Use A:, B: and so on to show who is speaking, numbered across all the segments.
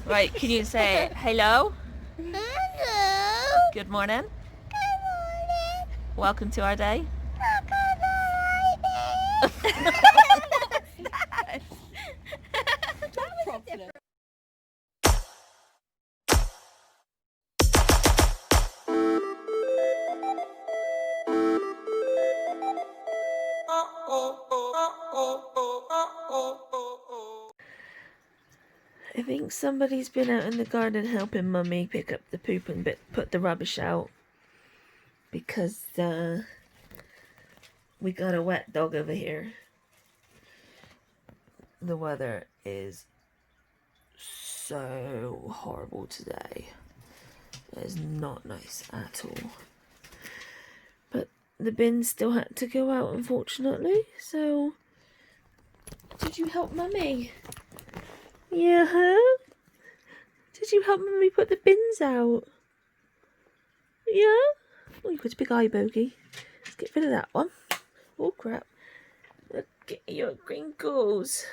A: Right, can you say hello?
B: Hello.
A: Good morning.
B: Good morning.
A: Welcome to our day. I think somebody's been out in the garden helping Mummy pick up the poop and put the rubbish out because we got a wet dog over here. The weather is so horrible today. It is not nice at all. But the bin still had to go out, unfortunately. So, did you help Mummy? Yeah? Did you help Mummy put the bins out? Yeah? Oh, you've got a big eye bogey. Let's get rid of that one. Oh, crap. Look at your crinkles.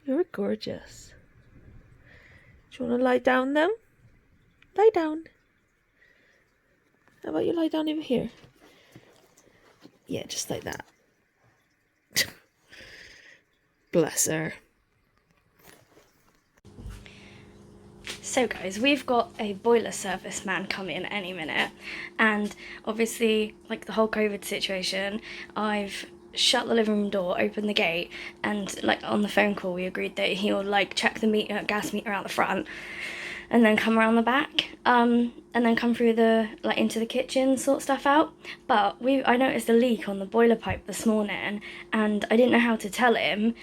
A: You're gorgeous. Do you want to lie down now? Lie down. How about you lie down over here? Yeah, just like that. Bless her.
C: So guys, we've got a boiler service man coming any minute, and obviously, like the whole COVID situation, I've shut the living room door, opened the gate, and like on the phone call we agreed that he'll like check the gas meter out the front, and then come around the back, and then come through the like into the kitchen, sort stuff out. But I noticed a leak on the boiler pipe this morning, and I didn't know how to tell him.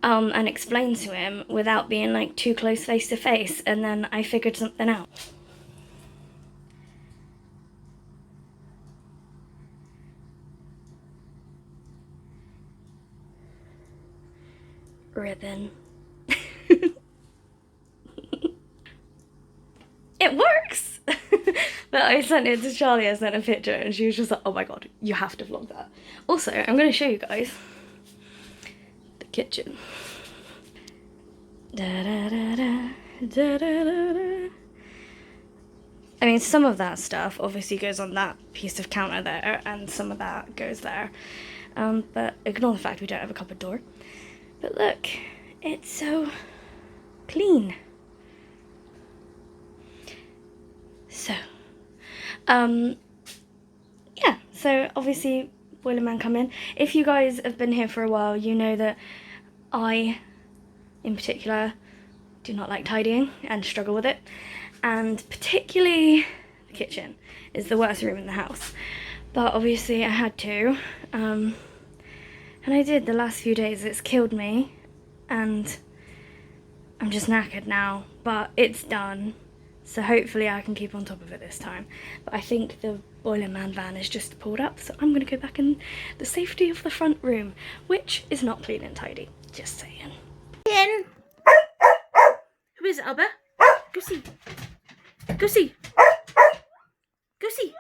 C: And explain to him without being like too close face to face, and then I figured something out. Ribbon. It works! But I sent it to Charlie, I sent a picture, and she was just like, oh my god, you have to vlog that. Also, I'm going to show you guys the kitchen. Da, da, da, da, da, da, da, da. I mean, some of that stuff obviously goes on that piece of counter there, and some of that goes there. But ignore the fact we don't have a cupboard door. But look, it's so clean. So, yeah, so obviously boiler man come in. If you guys have been here for a while, you know that I, in particular, do not like tidying and struggle with it. And particularly the kitchen is the worst room in the house. But obviously I had to, and I did the last few days. It's killed me, and I'm just knackered now, but it's done. So hopefully I can keep on top of it this time. But I think the boiler man van is just pulled up, so I'm gonna go back in the safety of the front room, which is not clean and tidy, just saying.
A: In. Who is it, Albert? Go see. Go see. Go see.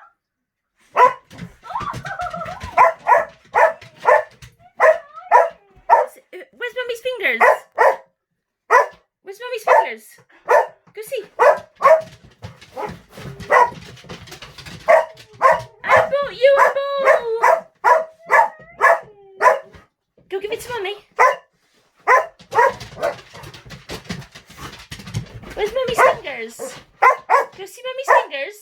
A: Where's Mummy's fingers? Where's Mummy's fingers? Go see. Apple, you apple! Go give it to Mummy. Where's Mummy's fingers? Go see Mummy's fingers.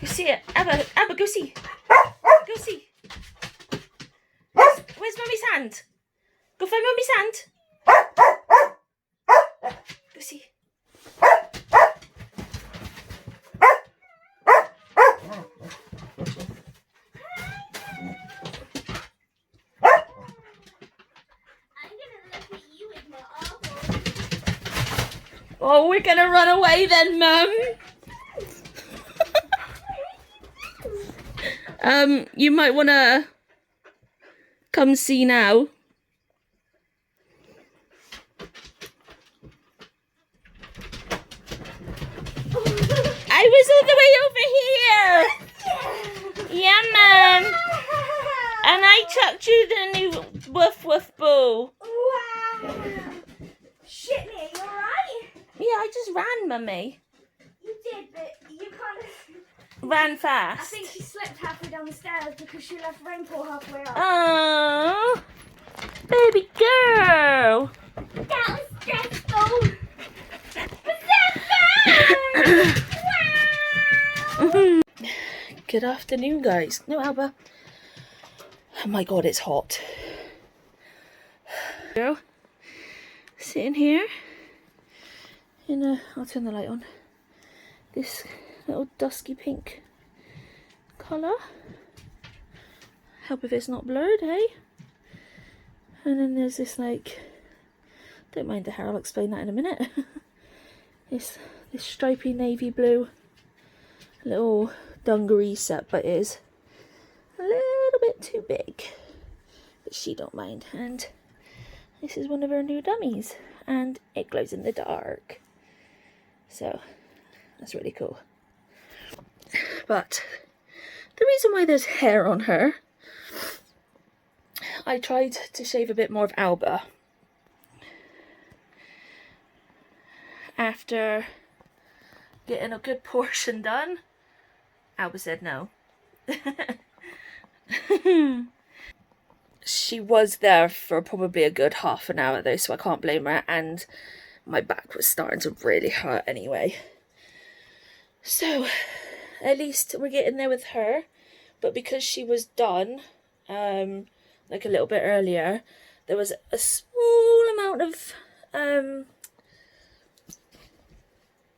A: Go see it. Abba, go see. Go see. Where's Mummy's hand? Go find Mummy's hand. Go see. Oh, we're gonna run away then, Mum. You might wanna come see now. I was all the way over here. Yeah, Mum. And I chucked you the new woof woof ball.
C: Wow. Shit, Mia, you alright?
A: Yeah, I just ran, Mummy.
C: You did, but you kind of...
A: Ran
C: I
A: fast.
C: think she slipped halfway down the stairs because she left rainfall halfway up.
A: Oh, baby girl.
C: That was stressful. But that's fun!
A: Good afternoon, guys. No, Alba. Oh my God, it's hot. Girl, sitting here in a, I'll turn the light on, this little dusky pink colour. Help if it's not blurred, eh? And then there's this, like, don't mind the hair, I'll explain that in a minute. this stripy navy blue little dungaree set, but it is a little bit too big, but she don't mind. And this is one of her new dummies, and it glows in the dark, so that's really cool. But the reason why there's hair on her, I tried to shave a bit more of Alba after getting a good portion done. Alba said no. She was there for probably a good half an hour though, so I can't blame her, and my back was starting to really hurt anyway. So at least we're getting there with her, but because she was done like a little bit earlier, there was a small amount of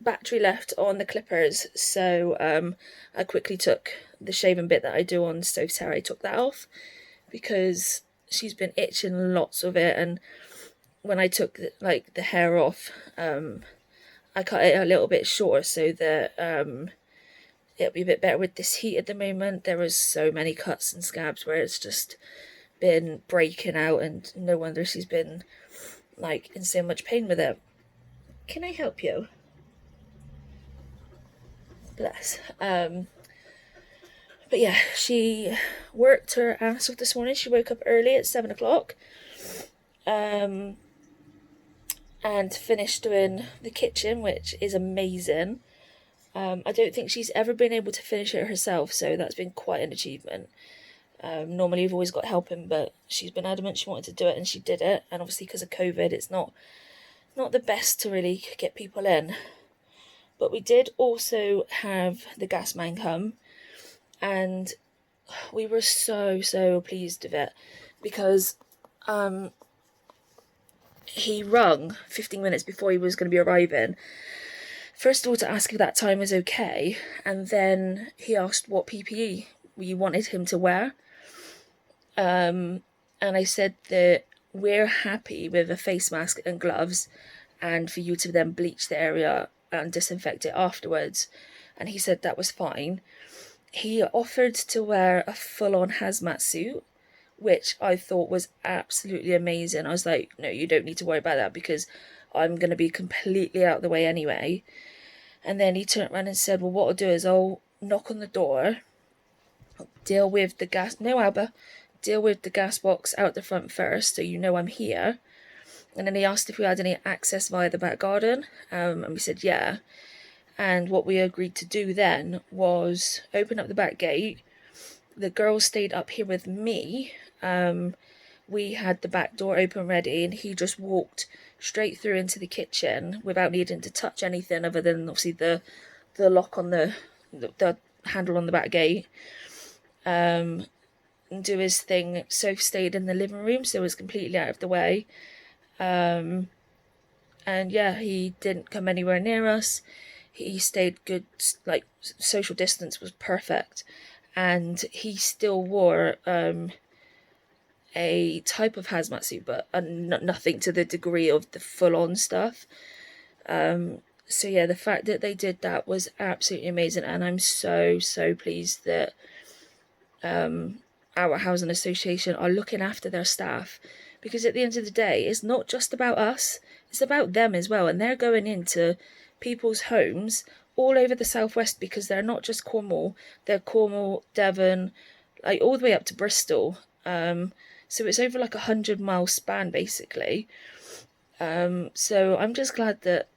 A: battery left on the clippers, so I quickly took the shaving bit that I do on Sophie's hair, I took that off because she's been itching lots of it, and when I took the hair off, I cut it a little bit shorter so that it'll be a bit better with this heat at the moment. There was so many cuts and scabs where it's just been breaking out, and no wonder she's been like in so much pain with it. Can I help you? Bless. But yeah, she worked her ass off this morning. She woke up early at 7 o'clock and finished doing the kitchen, which is amazing. I don't think she's ever been able to finish it herself, so that's been quite an achievement. Normally you've always got helping, but she's been adamant she wanted to do it, and she did it. And obviously because of COVID, it's not the best to really get people in. But we did also have the gas man come, and we were so pleased with it because he rung 15 minutes before he was going to be arriving. First of all, to ask if that time was okay, and then he asked what PPE we wanted him to wear. And I said that we're happy with a face mask and gloves, and for you to then bleach the area and disinfect it afterwards. And he said that was fine. He offered to wear a full-on hazmat suit, which I thought was absolutely amazing. I was like, no, you don't need to worry about that because I'm going to be completely out of the way anyway. And then he turned around and said, well, what I'll do is I'll knock on the door, deal with the gas, no Alba, deal with the gas box out the front first so you know I'm here. And then he asked if we had any access via the back garden, and we said yeah. And what we agreed to do then was open up the back gate. The girls stayed up here with me. We had the back door open ready, and he just walked straight through into the kitchen without needing to touch anything other than obviously the lock on the handle on the back gate. And do his thing. Soph stayed in the living room, so it was completely out of the way. And yeah, he didn't come anywhere near us. He stayed good, like social distance was perfect, and he still wore a type of hazmat suit, but nothing to the degree of the full-on stuff. So yeah, the fact that they did that was absolutely amazing, and I'm so pleased that our housing association are looking after their staff, because at the end of the day, it's not just about us, it's about them as well, and they're going into people's homes all over the southwest, because they're not just Cornwall, they're Cornwall, Devon, like all the way up to Bristol. So it's over like 100-mile span basically. So I'm just glad that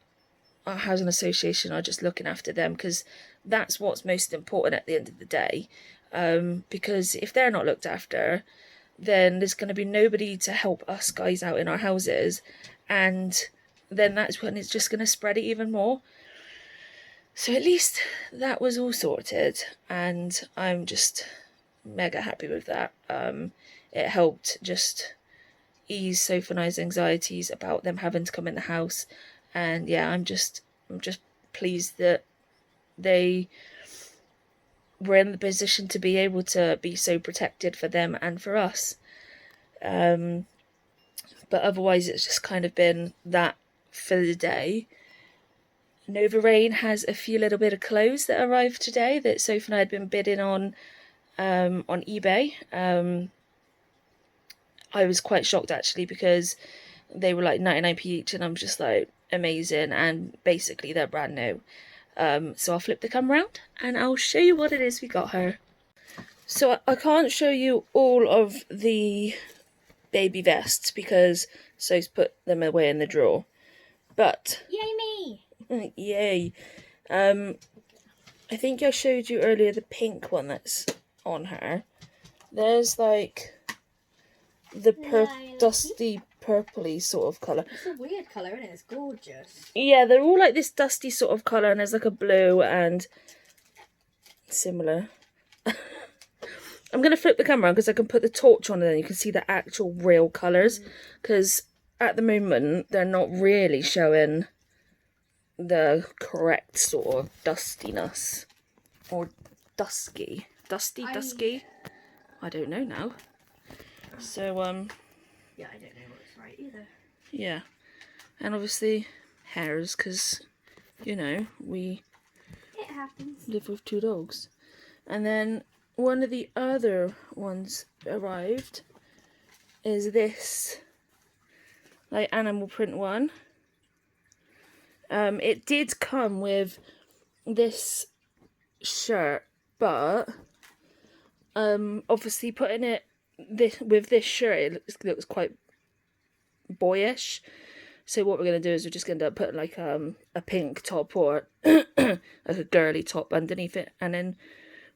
A: our housing association are just looking after them, because that's what's most important at the end of the day. Because if they're not looked after, then there's going to be nobody to help us guys out in our houses, and then that's when it's just going to spread it even more. So at least that was all sorted, and I'm just mega happy with that. It helped just ease Sophie and I's anxieties about them having to come in the house, and yeah, I'm just pleased that they were in the position to be able to be so protected for them and for us. But otherwise it's just kind of been that for the day. Nova Rain has a few little bit of clothes that arrived today that Sophie and I had been bidding on eBay. I was quite shocked actually, because they were like 99p each, and I'm just like, amazing, and basically they're brand new. So I'll flip the camera around and I'll show you what it is we got her. So I can't show you all of the baby vests because So's put them away in the drawer. But
C: Yay me!
A: yay. I think I showed you earlier the pink one that's on her. There's like the dusty purpley sort of colour.
C: It's a weird colour, isn't it? It's gorgeous.
A: Yeah, they're all like this dusty sort of colour, and there's like a blue and similar. I'm going to flip the camera on because I can put the torch on and then you can see the actual real colours. Because at the moment, they're not really showing the correct sort of dustiness. Or dusky. Dusky? I don't know now. So,
C: yeah, I don't know what's right either.
A: Yeah. And obviously, hairs, because, you know,
C: It happens.
A: live with 2 dogs. And then one of the other ones arrived is this like animal print one. It did come with this shirt, but obviously putting it with this shirt, it looks quite boyish. So what we're going to do is we're just going to end up putting like a pink top or like a girly top underneath it, and then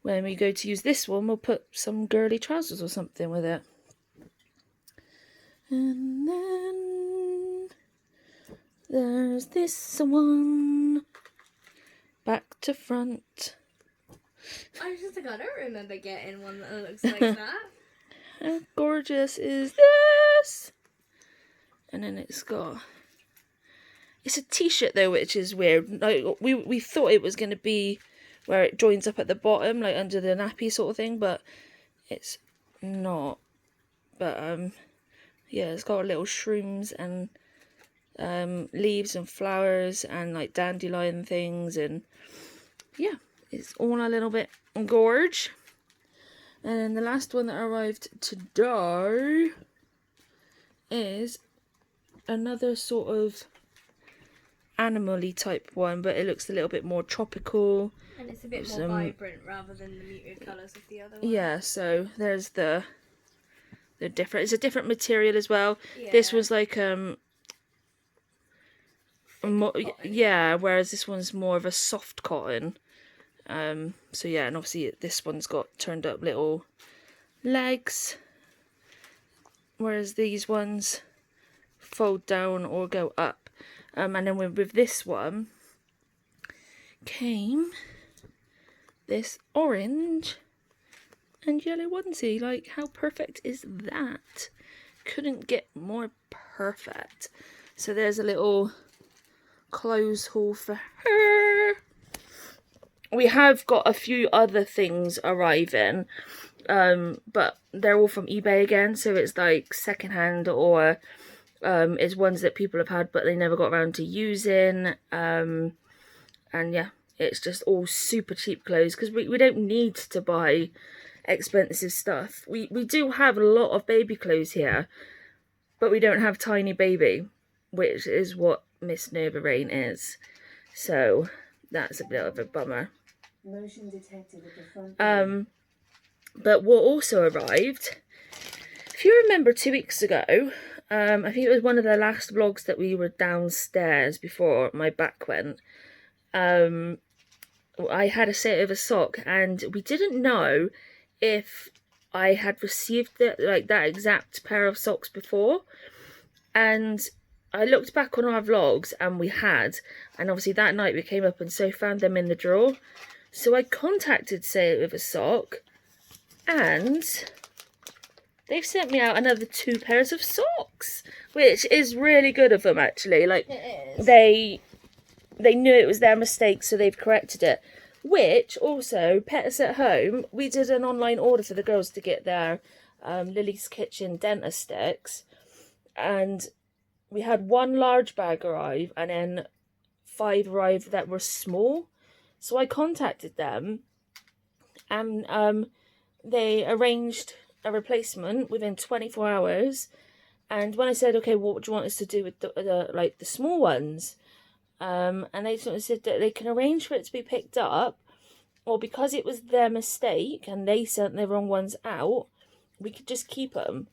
A: when we go to use this one, we'll put some girly trousers or something with it. And then there's this one, back to front.
C: I just think I don't remember getting one that looks like that.
A: How gorgeous is this? And then it's a t-shirt though, which is weird. Like we thought it was going to be where it joins up at the bottom, like under the nappy sort of thing, but it's not. But yeah, it's got little shrooms and leaves and flowers and like dandelion things, and yeah, it's all a little bit gorge. And then the last one that arrived today is another sort of animal-y type one, but it looks a little bit more tropical.
C: And it's a bit more vibrant rather than the muted colours of the other one.
A: Yeah, so there's the different. It's a different material as well.
C: Yeah.
A: This was like yeah, whereas this one's more of a soft cotton. So yeah, and obviously this one's got turned up little legs, whereas these ones fold down or go up. And then with this one came this orange and yellow onesie. Like, how perfect is that? Couldn't get more perfect. So there's a little clothes haul for her. We have got a few other things arriving, but they're all from eBay again, so it's like secondhand or it's ones that people have had but they never got around to using. And yeah, it's just all super cheap clothes because we don't need to buy expensive stuff. We do have a lot of baby clothes here, but we don't have tiny baby, which is what Miss Nova Rain is. So that's a bit of a bummer.
D: Motion detected at the front door.
A: But what also arrived, if you remember 2 weeks ago, I think it was one of the last vlogs that we were downstairs before my back went. I had a set of a sock, and we didn't know if I had received that exact pair of socks before. And I looked back on our vlogs, and we had, and obviously that night we came up and so found them in the drawer. So I contacted Say It With a Sock, and they've sent me out another 2 pairs of socks, which is really good of them, actually. Like,
C: It is.
A: They knew it was their mistake, so they've corrected it. Which, also, Pets at Home, we did an online order for the girls to get their Lily's Kitchen dentist sticks. And we had 1 large bag arrive, and then 5 arrived that were small. So I contacted them, and they arranged a replacement within 24 hours. And when I said, okay, what do you want us to do with the small ones? And they sort of said that they can arrange for it to be picked up, or because it was their mistake and they sent the wrong ones out, we could just keep them.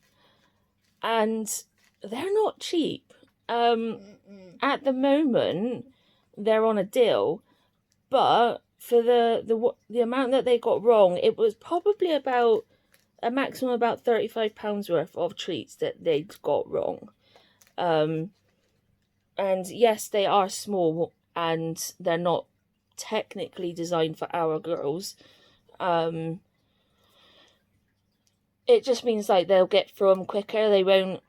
A: And they're not cheap. At the moment, they're on a deal, but for the amount that they got wrong, it was probably about a maximum about £35 worth of treats that they got wrong. And yes, they are small and they're not technically designed for our girls. It just means like they'll get through them quicker. They won't.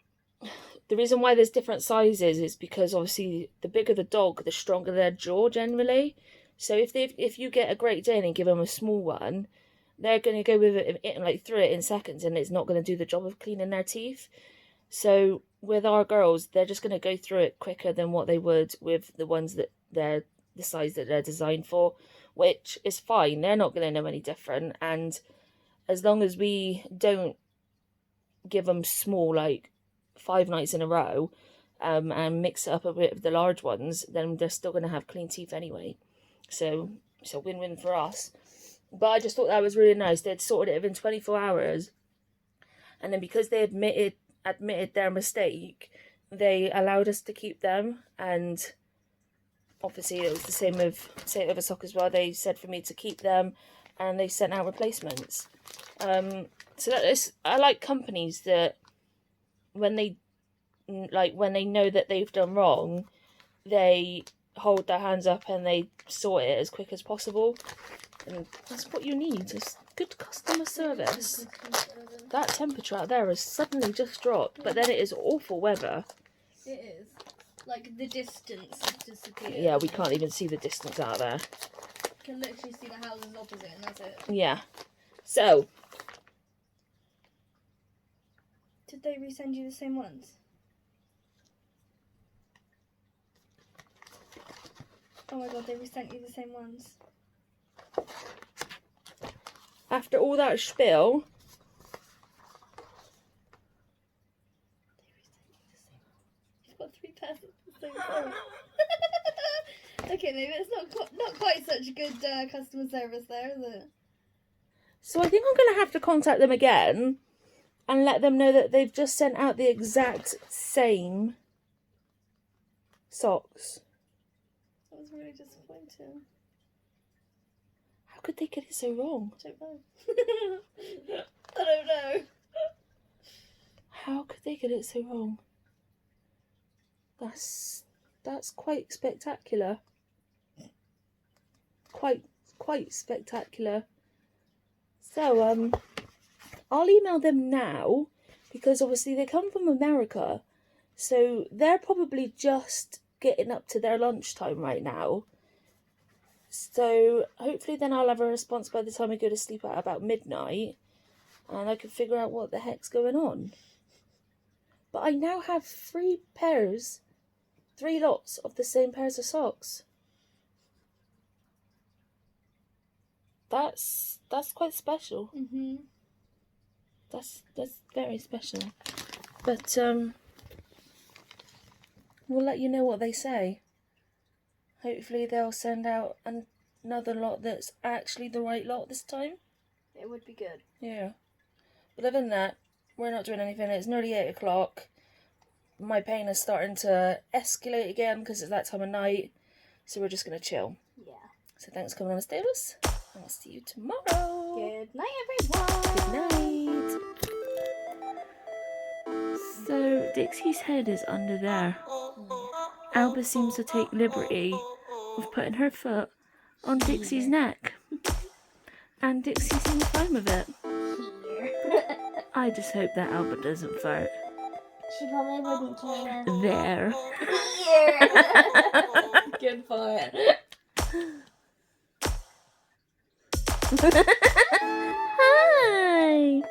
A: The reason why there's different sizes is because obviously the bigger the dog, the stronger their jaw generally. So if you get a Great Dane and give them a small one, they're going to go with it through it in seconds, and it's not going to do the job of cleaning their teeth. So with our girls, they're just going to go through it quicker than what they would with the ones that they're the size that they're designed for, which is fine. They're not going to know any different. And as long as we don't give them small, like 5 nights in a row, and mix it up a bit with the large ones, then they're still going to have clean teeth anyway. So it's a win-win for us. But I just thought that was really nice. They'd sorted it within 24 hours. And then because they admitted their mistake, they allowed us to keep them. And obviously it was the same with Say It With a Sock as well. They said for me to keep them, and they sent out replacements. So that is, I like companies that when they know that they've done wrong, they hold their hands up and they sort it as quick as possible. And that's what you need, is good customer service. That temperature out there has suddenly just dropped, but then it is awful weather.
C: It is. Like, the distance has disappeared.
A: Yeah, we can't even see the distance out there.
C: You can literally see the houses opposite, and that's it.
A: Yeah. So.
C: Did they resend you the same ones? Oh my god, they resent you the same ones.
A: After all that spiel.
C: You've got 3 pairs of the same size. Okay, maybe it's not quite such good customer service there, is it?
A: So I think I'm going to have to contact them again and let them know that they've just sent out the exact same socks.
C: That was really disappointing.
A: How could they get it so wrong?
C: I don't know. I don't know.
A: How could they get it so wrong? That's quite spectacular. Quite spectacular. So I'll email them now, because obviously they come from America, so they're probably just getting up to their lunchtime right now. So hopefully then I'll have a response by the time I go to sleep at about midnight, and I can figure out what the heck's going on. But I now have 3 lots of the same pairs of socks. That's quite special.
C: Mhm.
A: That's very special. But we'll let you know what they say. Hopefully they'll send out another lot that's actually the right lot this time.
C: It would be good.
A: Yeah. But other than that, we're not doing anything. It's nearly 8 o'clock. My pain is starting to escalate again because it's that time of night. So we're just going to chill.
C: Yeah.
A: So thanks for coming on to stay with us. And I'll see you tomorrow.
C: Good night, everyone.
A: Good night. So Dixie's head is under there. Alba seems to take liberty of putting her foot on Dixie's neck. And Dixie seems fine with it. I just hope that Alba doesn't fart.
B: She probably wouldn't care.
A: There.
C: Good fart.
A: Hi.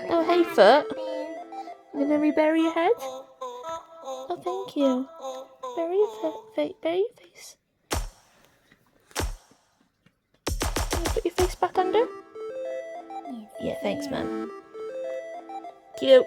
A: Oh, hey, foot. You gonna rebury your head? Oh, thank you. Bury your face. Can you put your face back under? Yeah, thanks, man. Cute.